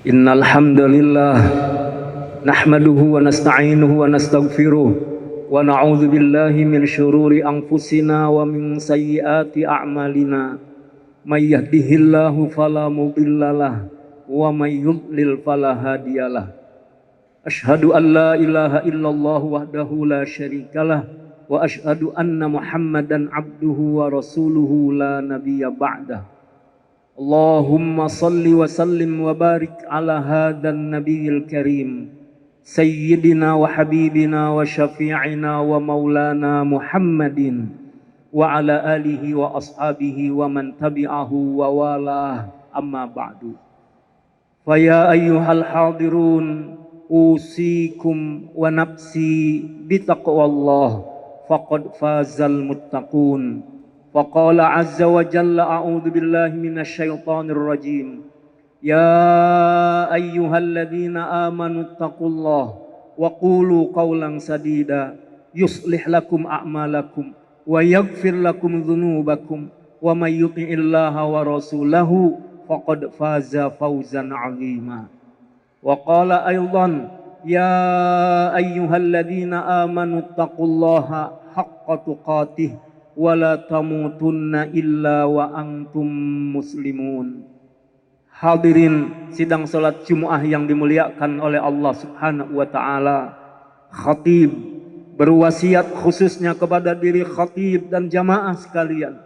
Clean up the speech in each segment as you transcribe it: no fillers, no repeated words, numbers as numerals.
Innal hamdalillah nahmaduhu wa nasta'inuhu wa nastaghfiruh wa na'udzu billahi min syururi anfusina wa min sayyiati a'malina. May yahdihillahu fala mudhillalah wa may yudlil fala hadiyalah. Asyhadu an la ilaha illallah wahdahu la syarikalah wa asyhadu anna Muhammadan abduhu wa rasuluhu la nabiyya ba'dah. Allahumma salli wa sallim wa barik ala hadan nabiyil karim sayyidina wa habibina wa syafi'ina wa maulana Muhammadin wa ala alihi wa ashabihi wa man tabi'ahu wa walah, amma ba'du. Fa ya ayyuhal hadirun usikum wa nafsi bitaqwallah faqad fazal muttaqun. Faqala azza wa jalla a'udzu billahi minasyaitonir rajim. Ya ayyuhalladzina amanu taqullaha wa qulu qawlan sadida yuslih lakum a'malakum wa yaghfir lakum dzunubakum wa may yuti'illaha wa rasulahu faqad faza fawzan 'azima. Wa qala aidan ya ayyuhalladzina amanu taqullaha haqqa tuqatih wala tamutunna illa wa antum muslimun. Hadirin sidang salat Jumat yang dimuliakan oleh Allah Subhanahu wa taala. Khatib berwasiat khususnya kepada diri khatib dan jamaah sekalian.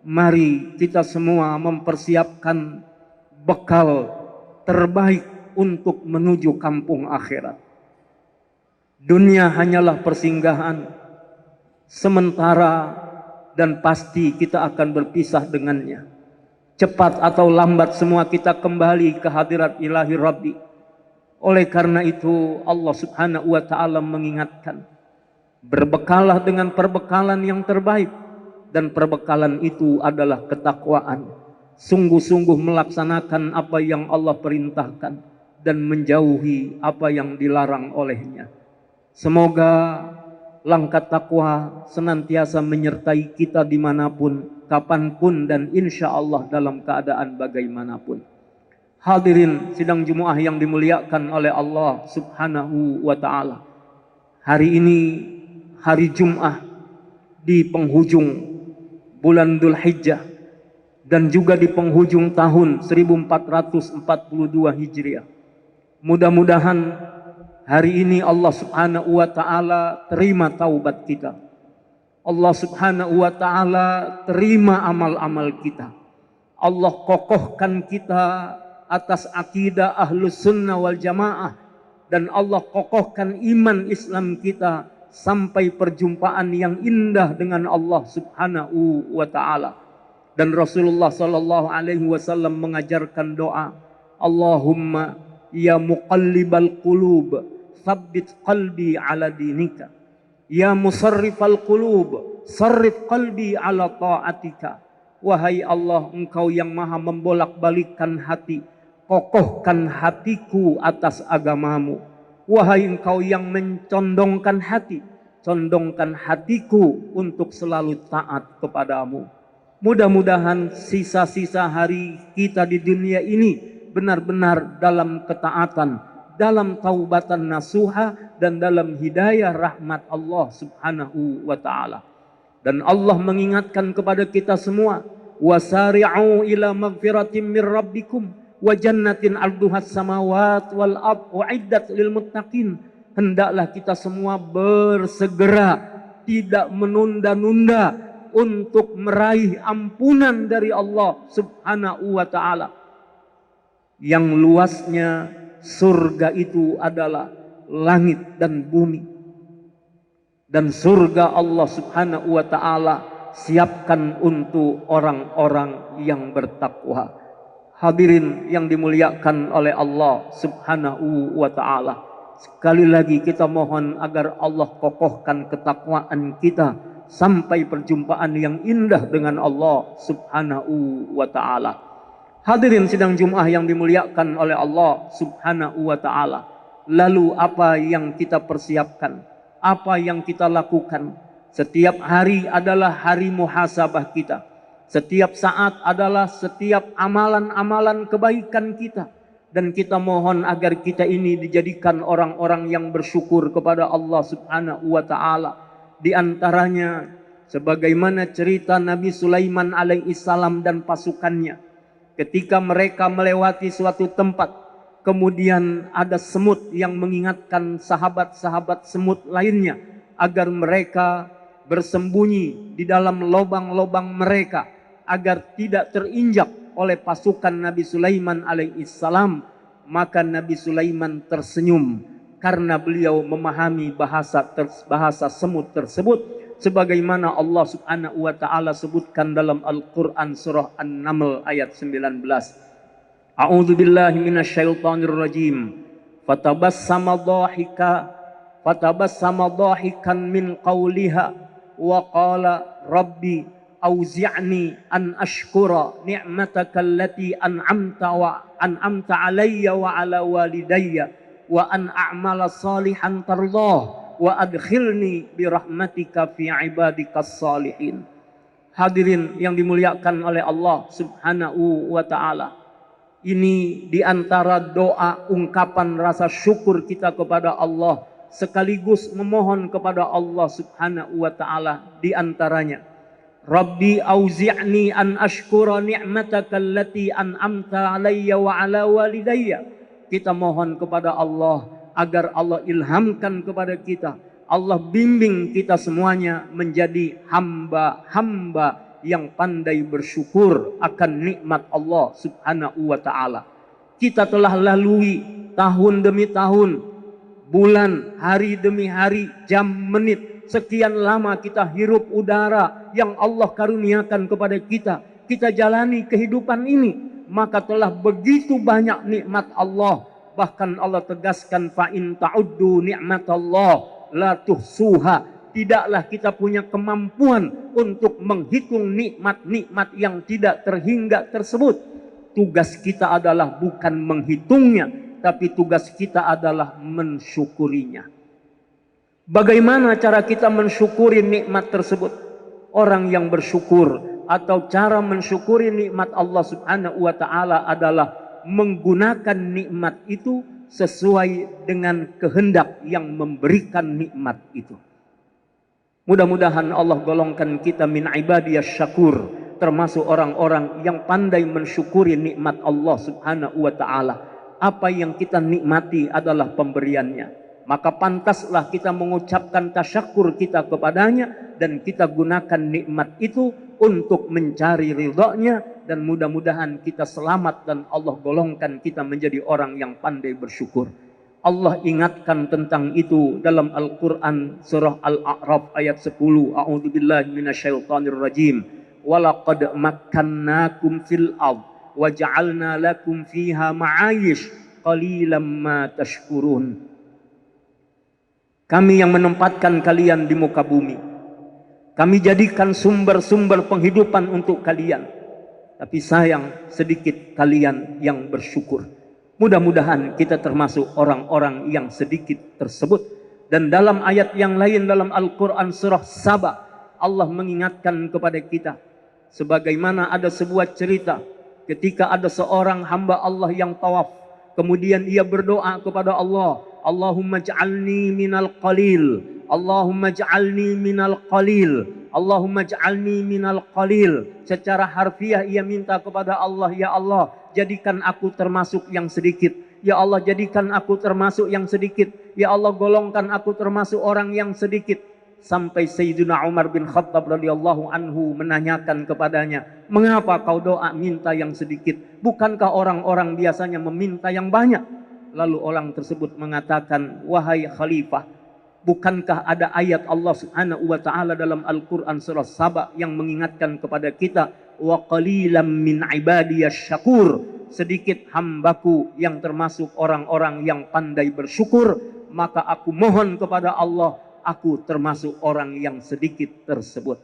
Mari kita semua mempersiapkan bekal terbaik untuk menuju kampung akhirat. Dunia hanyalah persinggahan sementara dan pasti kita akan berpisah dengannya. Cepat atau lambat semua kita kembali ke hadirat ilahi Rabbi. Oleh karena itu Allah Subhanahu wa ta'ala mengingatkan, berbekalah dengan perbekalan yang terbaik, dan perbekalan itu adalah ketakwaan. Sungguh-sungguh melaksanakan apa yang Allah perintahkan dan menjauhi apa yang dilarang olehnya. Semoga langkah takwa senantiasa menyertai kita dimanapun, kapanpun, dan insya Allah dalam keadaan bagaimanapun. Hadirin sidang Jumat yang dimuliakan oleh Allah Subhanahu wa ta'ala. Hari ini hari Jumat di penghujung bulan Dzulhijjah dan juga di penghujung tahun 1442 Hijriah. Mudah-mudahan hari ini Allah Subhanahu wa ta'ala terima taubat kita. Allah Subhanahu wa ta'ala terima amal-amal kita. Allah kokohkan kita atas akidah ahlus sunnah wal jamaah. Dan Allah kokohkan iman Islam kita sampai perjumpaan yang indah dengan Allah Subhanahu wa ta'ala. Dan Rasulullah sallallahu alaihi wasallam mengajarkan doa, Allahumma ya muqallibal qulub tsabbit qalbi ala dinika, ya musarrifal qulub sarrif qalbi ala ta'atika. Wahai Allah, Engkau yang maha membolak-balikkan hati, kokohkan hatiku atas agamamu. Wahai Engkau yang mencondongkan hati, condongkan hatiku untuk selalu taat kepadamu. Mudah-mudahan sisa-sisa hari kita di dunia ini benar-benar dalam ketaatan, dalam taubatan nasuha, dan dalam hidayah rahmat Allah Subhanahu wa ta'ala. Dan Allah mengingatkan kepada kita semua, wasari'u ila magfiratin min rabbikum wa jannatin arduhas samawat wal ard uiddat lil muttaqin. Hendaklah kita semua bersegera, tidak menunda-nunda untuk meraih ampunan dari Allah Subhanahu wa ta'ala. Yang luasnya surga itu adalah langit dan bumi. Dan surga Allah Subhanahu wa ta'ala siapkan untuk orang-orang yang bertakwa. Hadirin yang dimuliakan oleh Allah Subhanahu wa ta'ala, sekali lagi kita mohon agar Allah kokohkan ketakwaan kita sampai perjumpaan yang indah dengan Allah Subhanahu wa ta'ala. Hadirin sidang Jumat yang dimuliakan oleh Allah Subhanahu wa ta'ala. Lalu apa yang kita persiapkan? Apa yang kita lakukan? Setiap hari adalah hari muhasabah kita. Setiap saat adalah setiap amalan-amalan kebaikan kita. Dan kita mohon agar kita ini dijadikan orang-orang yang bersyukur kepada Allah Subhanahu wa ta'ala. Di antaranya sebagaimana cerita Nabi Sulaiman alaihissalam dan pasukannya. Ketika mereka melewati suatu tempat, kemudian ada semut yang mengingatkan sahabat-sahabat semut lainnya agar mereka bersembunyi di dalam lubang-lubang mereka agar tidak terinjak oleh pasukan Nabi Sulaiman alaihissalam. Maka Nabi Sulaiman tersenyum karena beliau memahami bahasa semut tersebut, sebagaimana Allah Subhanahu wa ta'ala sebutkan dalam Al-Quran surah An-Naml ayat 19. A'udzu billahi minasyaitonir rajim. Fatabassama dhahikan min qawliha wa qala rabbi auzi'ni an ashkura ni'mataka allati an'amta alayya wa ala walidayya wa an a'mala salihan tardah wa adkhilni bi rahmatika fi ibadikas salihin. Hadirin yang dimuliakan oleh Allah Subhanahu wa ta'ala, ini diantara doa ungkapan rasa syukur kita kepada Allah sekaligus memohon kepada Allah Subhanahu wa ta'ala. Diantaranya Rabbi auzi'ni an ashkura ni'mataka allati an'amta alayya wa ala walidayya. Kita mohon kepada Allah agar Allah ilhamkan kepada kita, Allah bimbing kita semuanya menjadi hamba-hamba yang pandai bersyukur akan nikmat Allah Subhanahu wa ta'ala. Kita telah lalui tahun demi tahun, bulan, hari demi hari, jam, menit. Sekian lama kita hirup udara yang Allah karuniakan kepada kita. Kita jalani kehidupan ini, maka telah begitu banyak nikmat Allah. Bahkan Allah tegaskan, fa in ta'uddu ni'matallah la tuhsuha. Tidaklah kita punya kemampuan untuk menghitung nikmat-nikmat yang tidak terhingga tersebut. Tugas kita adalah bukan menghitungnya, tapi tugas kita adalah mensyukurinya. Bagaimana cara kita mensyukuri nikmat tersebut? Orang yang bersyukur atau cara mensyukuri nikmat Allah Subhanahu wa ta'ala adalah menggunakan nikmat itu sesuai dengan kehendak yang memberikan nikmat itu. Mudah-mudahan Allah golongkan kita min ibadiyas syakur, termasuk orang-orang yang pandai mensyukuri nikmat Allah Subhanahu wa ta'ala. Apa yang kita nikmati adalah pemberiannya, maka pantaslah kita mengucapkan tasyakur kita kepadanya dan kita gunakan nikmat itu untuk mencari ridhonya, dan mudah-mudahan kita selamat dan Allah golongkan kita menjadi orang yang pandai bersyukur. Allah ingatkan tentang itu dalam Al-Quran surah Al-A'raf ayat 10. A'udzubillahi minasyaitonir rajim. Walaqad makkannakum fil ard wa ja'alna lakum fiha ma'ayish qalilan ma tashkurun. Kami yang menempatkan kalian di muka bumi. Kami jadikan sumber-sumber penghidupan untuk kalian. Tapi sayang sedikit kalian yang bersyukur. Mudah-mudahan kita termasuk orang-orang yang sedikit tersebut. Dan dalam ayat yang lain dalam Al-Quran surah Saba, Allah mengingatkan kepada kita. Sebagaimana ada sebuah cerita ketika ada seorang hamba Allah yang tawaf. Kemudian ia berdoa kepada Allah, Allahumma ja'alni minal qalil, Allahumma ja'alni minal qalil, Allahumma ja'alni minal qalil. Secara harfiah ia minta kepada Allah, ya Allah, jadikan aku termasuk yang sedikit. Ya Allah, jadikan aku termasuk yang sedikit. Ya Allah, golongkan aku termasuk orang yang sedikit. Sampai Sayyidina Umar bin Khattab radhiyallahu anhu menanyakan kepadanya, mengapa kau doa minta yang sedikit? Bukankah orang-orang biasanya meminta yang banyak? Lalu orang tersebut mengatakan, wahai khalifah, bukankah ada ayat Allah Subhanahu wa ta'ala dalam Al-Quran surah Saba yang mengingatkan kepada kita, wa qalilam min ibadiyas syakur, sedikit hambaku yang termasuk orang-orang yang pandai bersyukur, maka aku mohon kepada Allah, aku termasuk orang yang sedikit tersebut.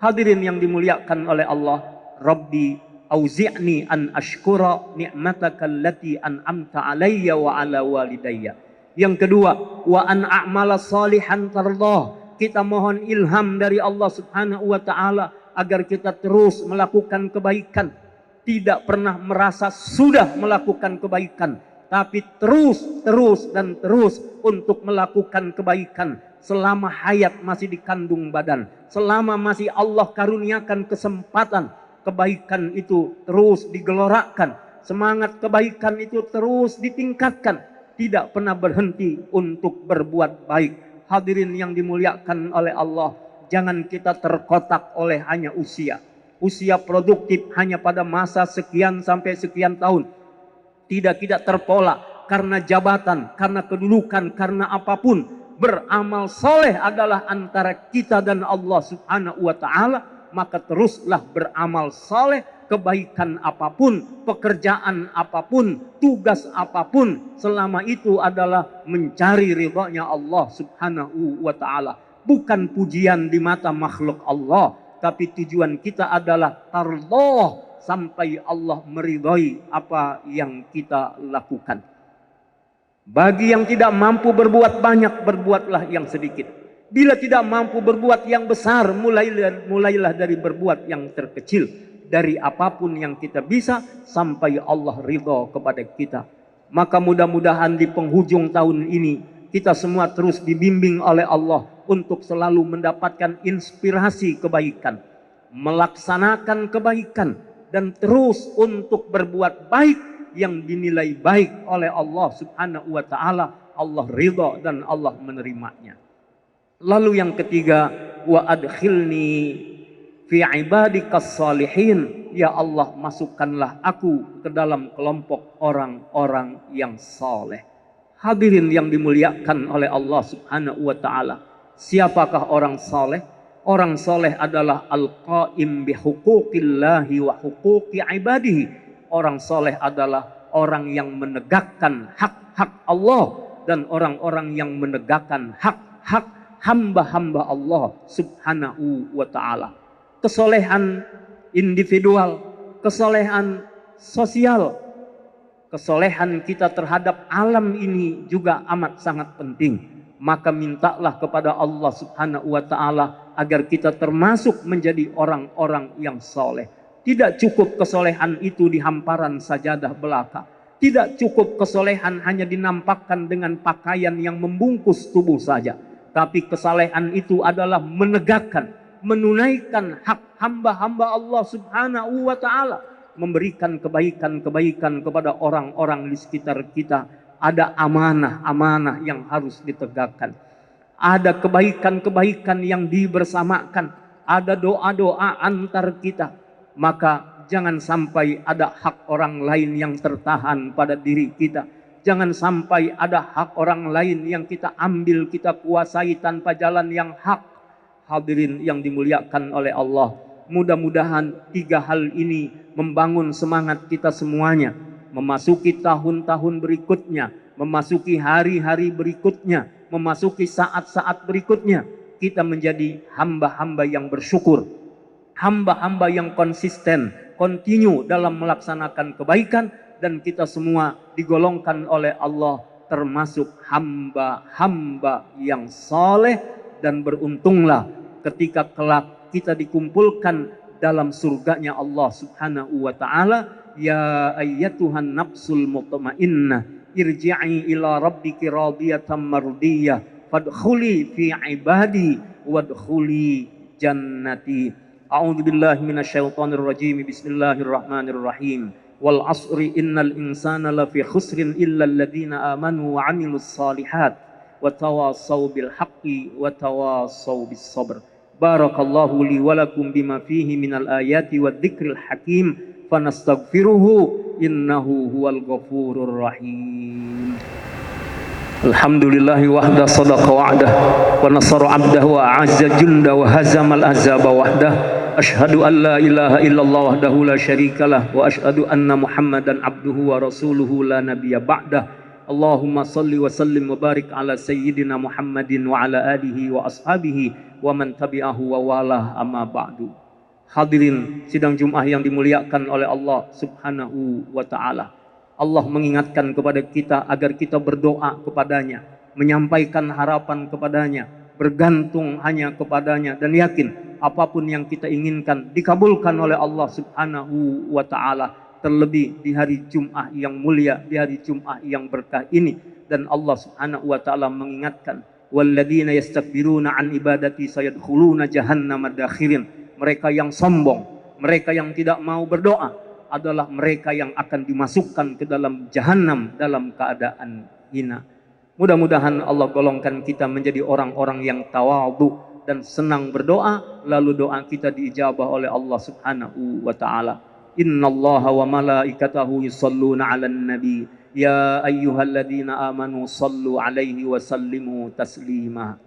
Hadirin yang dimuliakan oleh Allah, Rabbi auzi'ni an ashkura ni'mataka allati an'amta alayya wa ala walidayya. Yang kedua, wa an a'mala salihan tardah. Kita mohon ilham dari Allah Subhanahu wa ta'ala agar kita terus melakukan kebaikan. Tidak pernah merasa sudah melakukan kebaikan. tapi terus dan terus untuk melakukan kebaikan selama hayat masih dikandung badan, selama masih Allah karuniakan kesempatan, kebaikan itu terus digelorakan, semangat kebaikan itu terus ditingkatkan, tidak pernah berhenti untuk berbuat baik. Hadirin yang dimuliakan oleh Allah, jangan kita terkotak oleh hanya usia produktif hanya pada masa sekian sampai sekian tahun. Tidak terpola karena jabatan, karena kedudukan, karena apapun. Beramal soleh adalah antara kita dan Allah Subhanahu wa ta'ala. Maka teruslah beramal soleh, kebaikan apapun, pekerjaan apapun, tugas apapun, selama itu adalah mencari ridhonya Allah Subhanahu wa ta'ala. Bukan pujian di mata makhluk Allah, tapi tujuan kita adalah tarloh, sampai Allah meridhai apa yang kita lakukan. Bagi yang tidak mampu berbuat banyak, berbuatlah yang sedikit. Bila tidak mampu berbuat yang besar, mulailah dari berbuat yang terkecil. Dari apapun yang kita bisa, sampai Allah ridha kepada kita. Maka mudah-mudahan di penghujung tahun ini, kita semua terus dibimbing oleh Allah untuk selalu mendapatkan inspirasi kebaikan, melaksanakan kebaikan, dan terus untuk berbuat baik yang dinilai baik oleh Allah Subhanahu wa ta'ala. Allah ridha dan Allah menerimanya. Lalu yang ketiga, wa adkhilni fi ibadikas salihin. Ya Allah, masukkanlah aku ke dalam kelompok orang-orang yang saleh. Hadirin yang dimuliakan oleh Allah Subhanahu wa ta'ala, siapakah orang saleh? Orang soleh adalah al-qaim bihuquqillahi wa huquqi ibadihi. Orang soleh adalah orang yang menegakkan hak-hak Allah dan orang-orang yang menegakkan hak-hak hamba-hamba Allah Subhanahu wa ta'ala. Kesolehan individual, kesolehan sosial, kesolehan kita terhadap alam ini juga amat sangat penting. Maka mintalah kepada Allah Subhanahu wa ta'ala agar kita termasuk menjadi orang-orang yang soleh. Tidak cukup kesolehan itu di hamparan sajadah belaka. Tidak cukup kesolehan hanya dinampakkan dengan pakaian yang membungkus tubuh saja. Tapi kesolehan itu adalah menegakkan, menunaikan hak hamba-hamba Allah Subhanahu wa ta'ala. Memberikan kebaikan-kebaikan kepada orang-orang di sekitar kita. Ada amanah-amanah yang harus ditegakkan. Ada kebaikan-kebaikan yang dibersamakan. Ada doa-doa antar kita. Maka jangan sampai ada hak orang lain yang tertahan pada diri kita. Jangan sampai ada hak orang lain yang kita ambil, kita kuasai tanpa jalan yang hak. Hadirin yang dimuliakan oleh Allah, mudah-mudahan 3 hal ini membangun semangat kita semuanya. Memasuki tahun-tahun berikutnya, memasuki hari-hari berikutnya, memasuki saat-saat berikutnya, kita menjadi hamba-hamba yang bersyukur, hamba-hamba yang konsisten, kontinu dalam melaksanakan kebaikan, dan kita semua digolongkan oleh Allah termasuk hamba-hamba yang saleh, dan beruntunglah ketika kelak kita dikumpulkan dalam surganya Allah Subhanahu wa ta'ala. Ya ayyatuhan nafsul mutmainnah, irji'i ila rabbiki radiyatan mardiyah, fadkhuli fi ibadi wadkhuli jannati. A'udzu billahi minasyaitonir rajim. Bismillahirrahmanirrahim. Wal 'asri innal insana lafi khusrin illa alladziina amanu wa 'amilus shalihat wa tawassaw bil haqqi wa tawassaw bis sabr. Barakallahu li wa lakum bima fihi minal ayati wadh-dhikril hakim. Fanastaghfiruhu innahu huwal ghafurur rahim. Alhamdulillahi wahda sadaqa wa'dah wa nasara 'abdahu wa a'azza junda wa hazamal ahzaba wahdah. Asyhadu an la ilaha illallah wahdahu la syarikalah wa asyhadu anna Muhammadan abduhu wa rasuluhu la nabiyya ba'dah. Allahumma salli wa sallim wa barik ala sayyidina Muhammadin wa ala alihi wa ashabihi wa man tabi'ahu wa walah, amma ba'du. Hadirin sidang Jumat yang dimuliakan oleh Allah Subhanahu wa ta'ala. Allah mengingatkan kepada kita agar kita berdoa kepadanya, menyampaikan harapan kepadanya, bergantung hanya kepadanya, dan yakin apapun yang kita inginkan dikabulkan oleh Allah Subhanahu wa ta'ala. terlebih di hari Jumat yang mulia, di hari Jumat yang berkah ini. Dan Allah Subhanahu wa taala mengingatkan, walladzina yastakbiruna an ibadati sayadkhuluna jahannama dakhirin. Mereka yang sombong, mereka yang tidak mau berdoa adalah mereka yang akan dimasukkan ke dalam jahanam dalam keadaan hina. Mudah-mudahan Allah golongkan kita menjadi orang-orang yang tawadhu dan senang berdoa, lalu doa kita diijabah oleh Allah Subhanahu wa taala. Innallaha wa malaikatahu yusholluna 'alan nabi ya ayyuhalladzina amanu shallu 'alaihi wa sallimu taslima.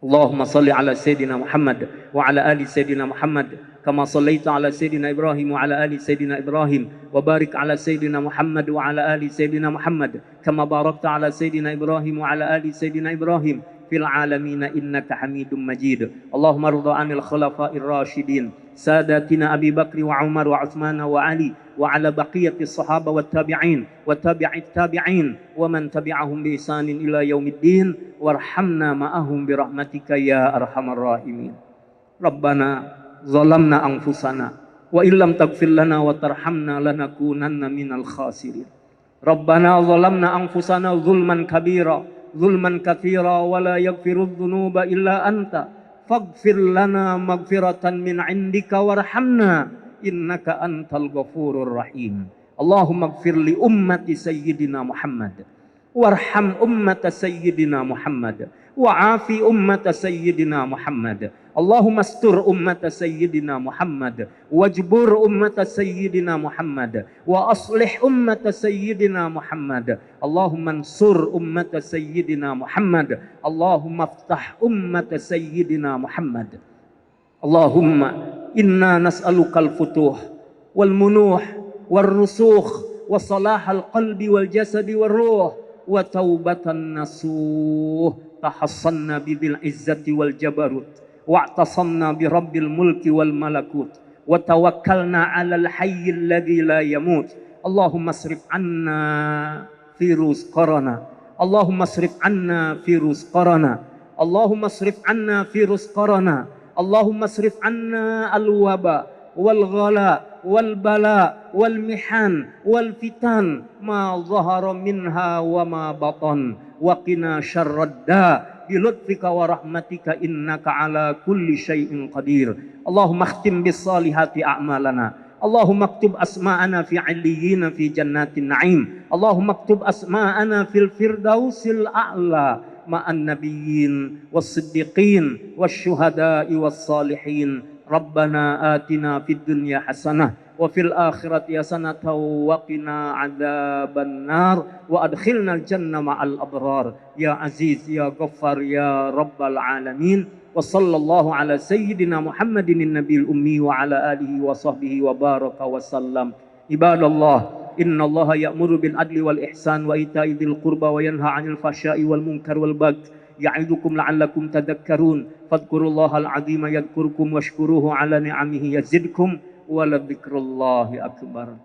Allahumma shalli 'ala sayidina Muhammad wa 'ala ali sayidina Muhammad kama shallaita 'ala sayidina Ibrahim wa 'ala ali sayidina Ibrahim wa barik 'ala sayidina Muhammad wa 'ala ali sayidina Muhammad kama barakta 'ala sayidina Ibrahim wa 'ala ali sayidina Ibrahim fil alamin innaka Hamidum Majid. Allahumma rida 'anil khulafa'ir rasyidin sadatina Abi Bakri wa Umar wa Utsman wa Ali wa 'ala baqiyati sahaba wat tabi'in wa tabi'it tabi'in wa man tabi'ahum bi ihsanin ila yaumiddin warhamna ma'ahum bi rahmatika ya arhamar rahimin. Rabbana zalamna anfusana wa illam taghfir lana wa tarhamna lanakunanna minal khasirin. Rabbana zalamna anfusana zulman kabira zulman katsira wa la yaghfirudz dzunuba illa anta faghfir lana maghfiratan min 'indika warhamna innaka antal ghafurur rahim. Allahumma ighfir li ummati sayyidina Muhammad warham ummata sayyidina Muhammad wa'afi ummata sayyidina Muhammad. Allahumma astur ummata sayyidina Muhammad wajbur ummata sayyidina Muhammad wa aslih ummata sayyidina Muhammad. Allahumma ansur ummata sayyidina Muhammad. Allahumma aftah ummata sayyidina Muhammad. Allahumma inna nas'alukal futuh wal munuh wal rusukh wa salahal qalbi wal jasadi wal ruh wa taubatan nasuh. Tahassanna bidil izzati wal jabarut wa'tasamna bi rabbil mulki wal malakut wa tawakkalna 'alal hayyil ladzi la yamut. Allahumma asrif 'anna virus corona. Allahumma asrif 'anna virus corona. Allahumma asrif 'anna virus corona. Allahumma asrif 'anna al-waba wal ghala wal bala wal mihan wal fitan ma zahara minha wa ma batan wa qina syarrad da bi lutfika wa rahmatika innaka ala kulli syai'in qadir. Allahumma khtim bis salihati a'malana. Allahumma aktub asma'ana fi 'illiyyin fi jannatin na'im. Allahumma aktub asma'ana fil firdausil a'la ma'an nabiyyin was siddiqin was syuhada'i was salihin. Rabbana atina fid dunya hasanah wa fil akhirati hasanatan wa qina adzaban nar wa adkhilnal janna ma'al abrar ya aziz ya ghaffar ya rabbal alamin. Wa sallallahu ala sayyidina Muhammadin nabiyil ummi wa ala alihi wa sahbihi wa baraka wa sallam. Ibadallah, innallaha ya'muru bil adli wal ihsan wa ita'i dzil qurba wa yanha 'anil fahsya'i wal munkar wal baghi ya'idukum la'allakum tadhakkarun. Fadhkurullahal 'azima yadhkurkum washkuruhu 'ala ni'amihi yazidkum wa la dzikrullahi akbar.